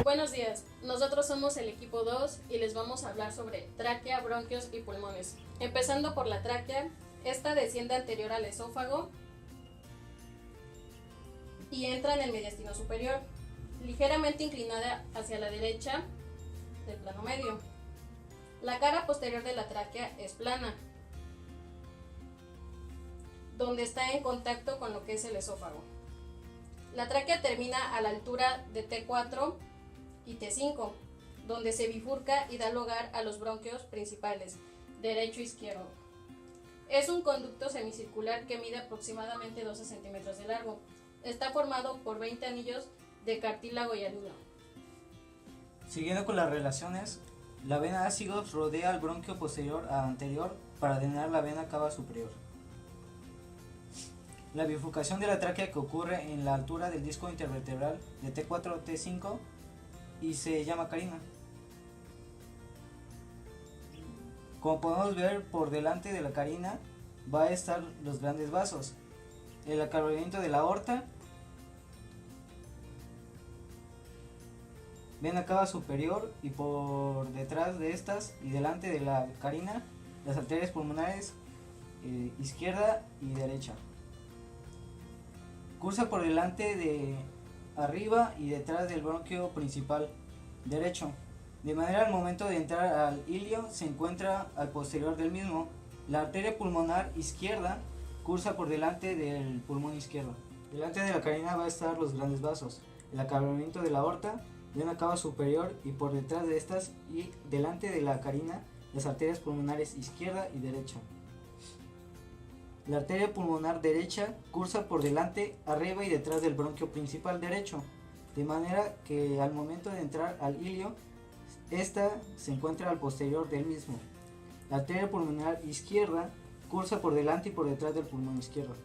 Buenos días, nosotros somos el equipo 2 y les vamos a hablar sobre tráquea, bronquios y pulmones. Empezando por la tráquea, esta desciende anterior al esófago y entra en el mediastino superior, ligeramente inclinada hacia la derecha del plano medio. La cara posterior de la tráquea es plana, donde está en contacto con lo que es el esófago. La tráquea termina a la altura de T4 y T5, donde se bifurca y da lugar a los bronquios principales, derecho e izquierdo. Es un conducto semicircular que mide aproximadamente 12 centímetros de largo. Está formado por 20 anillos de cartílago hialino. Siguiendo con las relaciones, la vena ácidos rodea al bronquio posterior a anterior para drenar la vena cava superior. La bifurcación de la tráquea que ocurre en la altura del disco intervertebral de T4 a T5 y se llama carina. Como podemos ver, por delante de la carina va a estar los grandes vasos, el aclaramiento de la aorta, vena cava superior y por detrás de estas y delante de la carina las arterias pulmonares izquierda y derecha. Cursa por delante de arriba y detrás del bronquio principal derecho, de manera al momento de entrar al ilio se encuentra al posterior del mismo. La arteria pulmonar izquierda cursa por delante del pulmón izquierdo. Delante de la carina va a estar los grandes vasos, el acabamiento de la aorta, vena cava superior y por detrás de estas y delante de la carina las arterias pulmonares izquierda y derecha. La arteria pulmonar derecha cursa por delante, arriba y detrás del bronquio principal derecho, de manera que al momento de entrar al ilio, esta se encuentra al posterior del mismo. La arteria pulmonar izquierda cursa por delante y por detrás del pulmón izquierdo.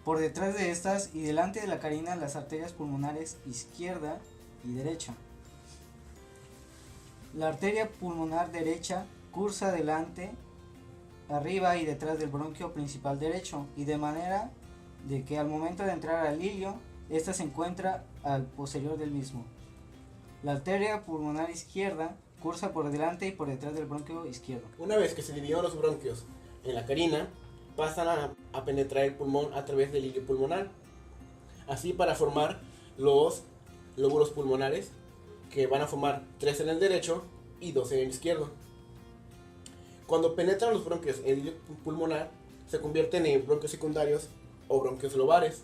Por detrás de estas y delante de la carina las arterias pulmonares izquierda y derecha. La arteria pulmonar derecha cursa delante, arriba y detrás del bronquio principal derecho y de manera de que al momento de entrar al ilio, esta se encuentra al posterior del mismo. La arteria pulmonar izquierda cursa por delante y por detrás del bronquio izquierdo. Una vez que se dividieron los bronquios en la carina, pasan a penetrar el pulmón a través del ilio pulmonar, así para formar los lóbulos pulmonares, que van a formar 3 en el derecho y 2 en el izquierdo. Cuando penetran los bronquios en el ilio pulmonar, se convierten en bronquios secundarios o bronquios lobares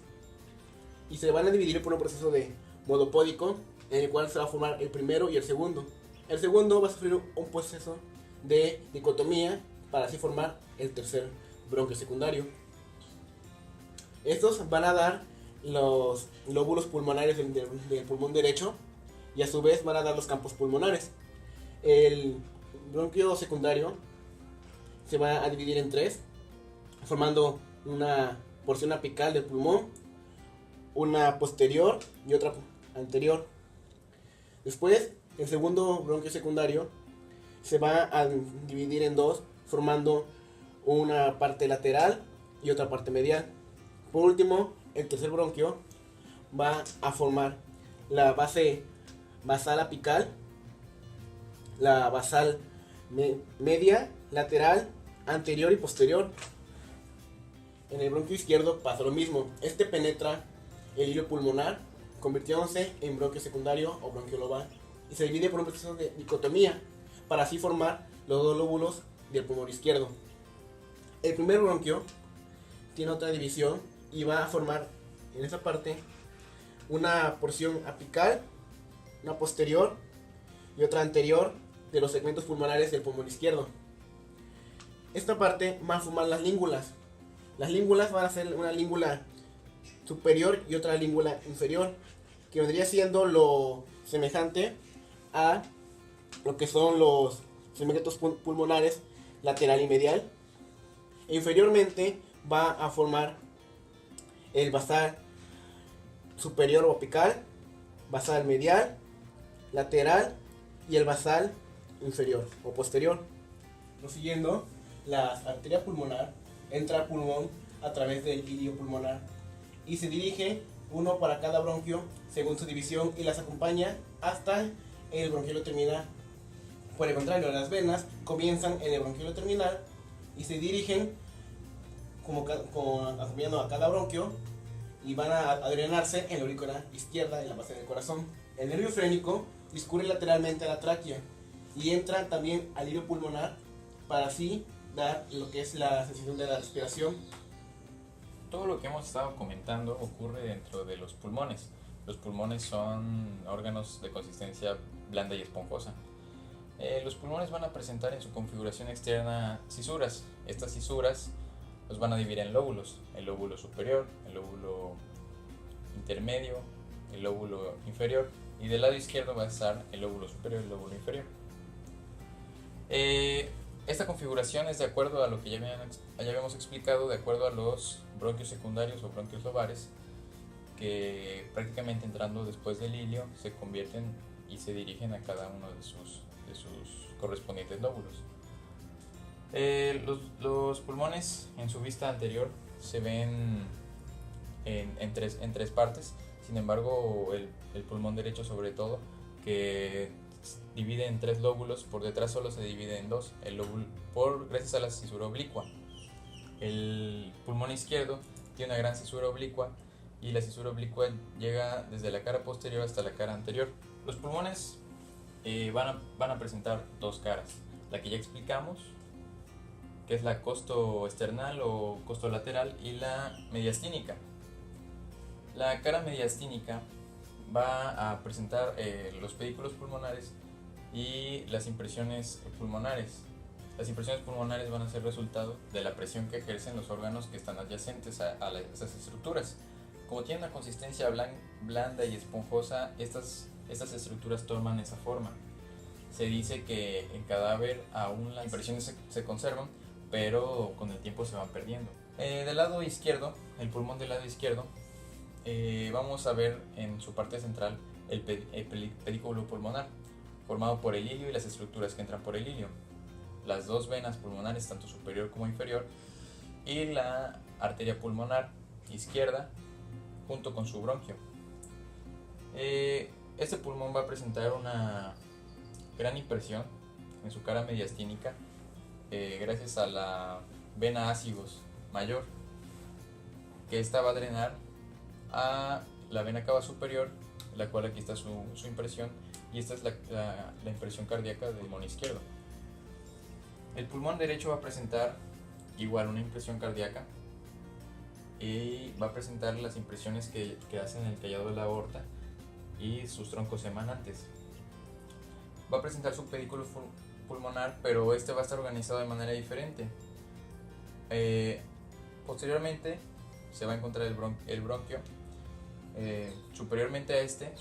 y se van a dividir por un proceso de monopódico en el cual se va a formar el primero y el segundo. El segundo va a sufrir un proceso de dicotomía para así formar el tercer bronquio secundario. Estos van a dar los lóbulos pulmonares del pulmón derecho y a su vez van a dar los campos pulmonares. El bronquio secundario se va a dividir en 3, formando una porción apical del pulmón, una posterior y otra anterior. Después, el segundo bronquio secundario se va a dividir en 2, formando una parte lateral y otra parte medial. Por último, el tercer bronquio va a formar la base basal apical, la basal media, lateral, anterior y posterior. En el bronquio izquierdo pasa lo mismo. Este penetra el hilo pulmonar, convirtiéndose en bronquio secundario o bronquio lobar, y se divide por un proceso de dicotomía para así formar los dos lóbulos del pulmón izquierdo. El primer bronquio tiene otra división y va a formar en esa parte una porción apical, una posterior y otra anterior de los segmentos pulmonares del pulmón izquierdo. Esta parte va a formar las língulas. Las língulas van a ser una língula superior y otra língula inferior, que vendría siendo lo semejante a lo que son los segmentos pulmonares lateral y medial. E inferiormente va a formar el basal superior o apical, basal medial, lateral y el basal inferior o posterior. Prosiguiendo, la arteria pulmonar entra al pulmón a través del ilio pulmonar y se dirige uno para cada bronquio según su división y las acompaña hasta el bronquiolo terminal. Por el contrario, las venas comienzan en el bronquiolo terminal y se dirigen acompañando a cada bronquio y van a drenarse en la aurícula izquierda en la base del corazón. El nervio frénico discurre lateralmente a la tráquea y entra también al hilo pulmonar para así dar lo que es la sensación de la respiración. Todo lo que hemos estado comentando ocurre dentro de los pulmones. Los pulmones son órganos de consistencia blanda y esponjosa. Los pulmones van a presentar en su configuración externa cisuras. Estas cisuras los van a dividir en lóbulos: el lóbulo superior, el lóbulo intermedio, el lóbulo inferior, y del lado izquierdo va a estar el lóbulo superior y el lóbulo inferior. Esta configuración es de acuerdo a lo que ya habíamos explicado, de acuerdo a los bronquios secundarios o bronquios lobares, que prácticamente entrando después del ilio se convierten y se dirigen a cada uno de sus correspondientes lóbulos. Los pulmones en su vista anterior se ven en tres partes. Sin embargo, el pulmón derecho, sobre todo, que divide en 3 lóbulos, por detrás solo se divide en 2, gracias a la cisura oblicua. El pulmón izquierdo tiene una gran cisura oblicua y la cisura oblicua llega desde la cara posterior hasta la cara anterior. Los pulmones van a presentar 2 caras: la que ya explicamos, que es la costo-external o costo-lateral, y la mediastínica. La cara mediastínica va a presentar los pedículos pulmonares y las impresiones pulmonares. Las impresiones pulmonares van a ser resultado de la presión que ejercen los órganos que están adyacentes a esas estructuras. Como tienen una consistencia blanda y esponjosa, estas estructuras toman esa forma. Se dice que en cadáver aún las impresiones se conservan, pero con el tiempo se van perdiendo. Del lado izquierdo, el pulmón del lado izquierdo, vamos a ver en su parte central el pedículo pulmonar, formado por el ilio y las estructuras que entran por el ilio, las 2 venas pulmonares, tanto superior como inferior, y la arteria pulmonar izquierda junto con su bronquio. Este pulmón va a presentar una gran impresión en su cara mediastínica gracias a la vena ácigos mayor, que esta va a drenar a la vena cava superior, la cual aquí está su impresión, y esta es la impresión cardíaca del pulmón izquierdo. El pulmón derecho va a presentar igual una impresión cardíaca y va a presentar las impresiones que hacen el tallado de la aorta y sus troncos emanantes. Va a presentar su pedículo pulmonar, pero este va a estar organizado de manera diferente. Posteriormente se va a encontrar el bronquio. Superiormente a este,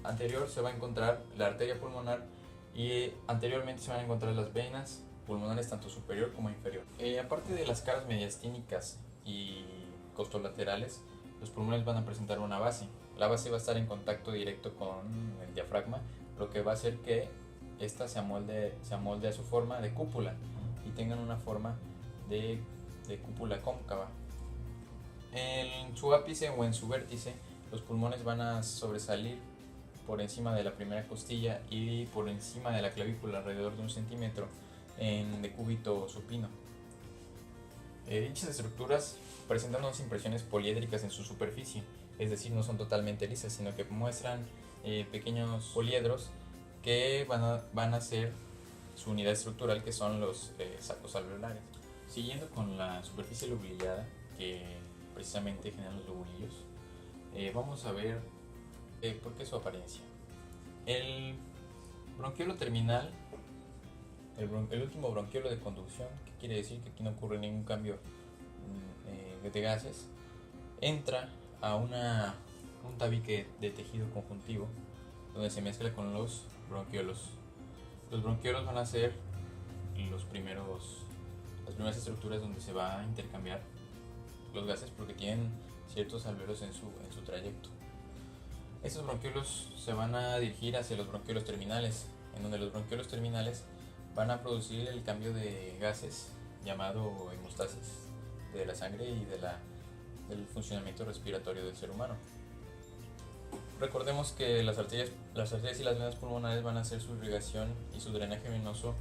anterior, se va a encontrar la arteria pulmonar, y anteriormente se van a encontrar las venas pulmonares tanto superior como inferior. Aparte de las caras mediastínicas y costolaterales, los pulmones van a presentar una base. La base va a estar en contacto directo con el diafragma, lo que va a hacer que ésta se amolde a su forma de cúpula y tengan una forma de cúpula cóncava. En su ápice o en su vértice, los pulmones van a sobresalir por encima de la primera costilla y por encima de la clavícula alrededor de 1 centímetro en decúbito supino. Dichas estructuras presentan unas impresiones poliédricas en su superficie, es decir, no son totalmente lisas, sino que muestran pequeños poliedros que van a ser su unidad estructural, que son los sacos alveolares. Siguiendo con la superficie lobulillada, que precisamente generan los lobulillos, vamos a ver por qué su apariencia. El bronquiolo terminal, el último bronquiolo de conducción, que quiere decir que aquí no ocurre ningún cambio de gases, entra a un tabique de tejido conjuntivo donde se mezcla con los bronquiolos. Los bronquiolos van a ser las primeras estructuras donde se va a intercambiar los gases, porque tienen ciertos alveolos en su trayecto. Estos bronquiolos se van a dirigir hacia los bronquiolos terminales, en donde los bronquiolos terminales van a producir el cambio de gases llamado hemostasis de la sangre y del funcionamiento respiratorio del ser humano. Recordemos que las arterias y las venas pulmonares van a hacer su irrigación y su drenaje venoso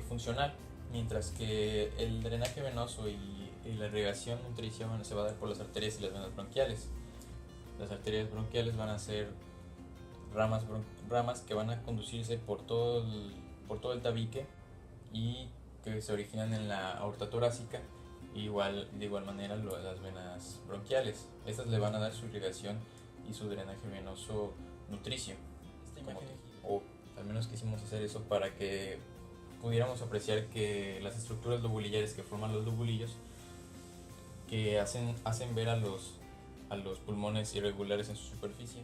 funcional, mientras que el drenaje venoso y la irrigación nutricia se va a dar por las arterias y las venas bronquiales. Las arterias bronquiales van a ser ramas que van a conducirse por todo el tabique y que se originan en la aorta torácica. De igual manera las venas bronquiales. Estas le van a dar su irrigación y su drenaje venoso nutricio. O al menos quisimos hacer eso para que pudiéramos apreciar que las estructuras lobulillares que forman los lobulillos que hacen ver a los pulmones irregulares en su superficie.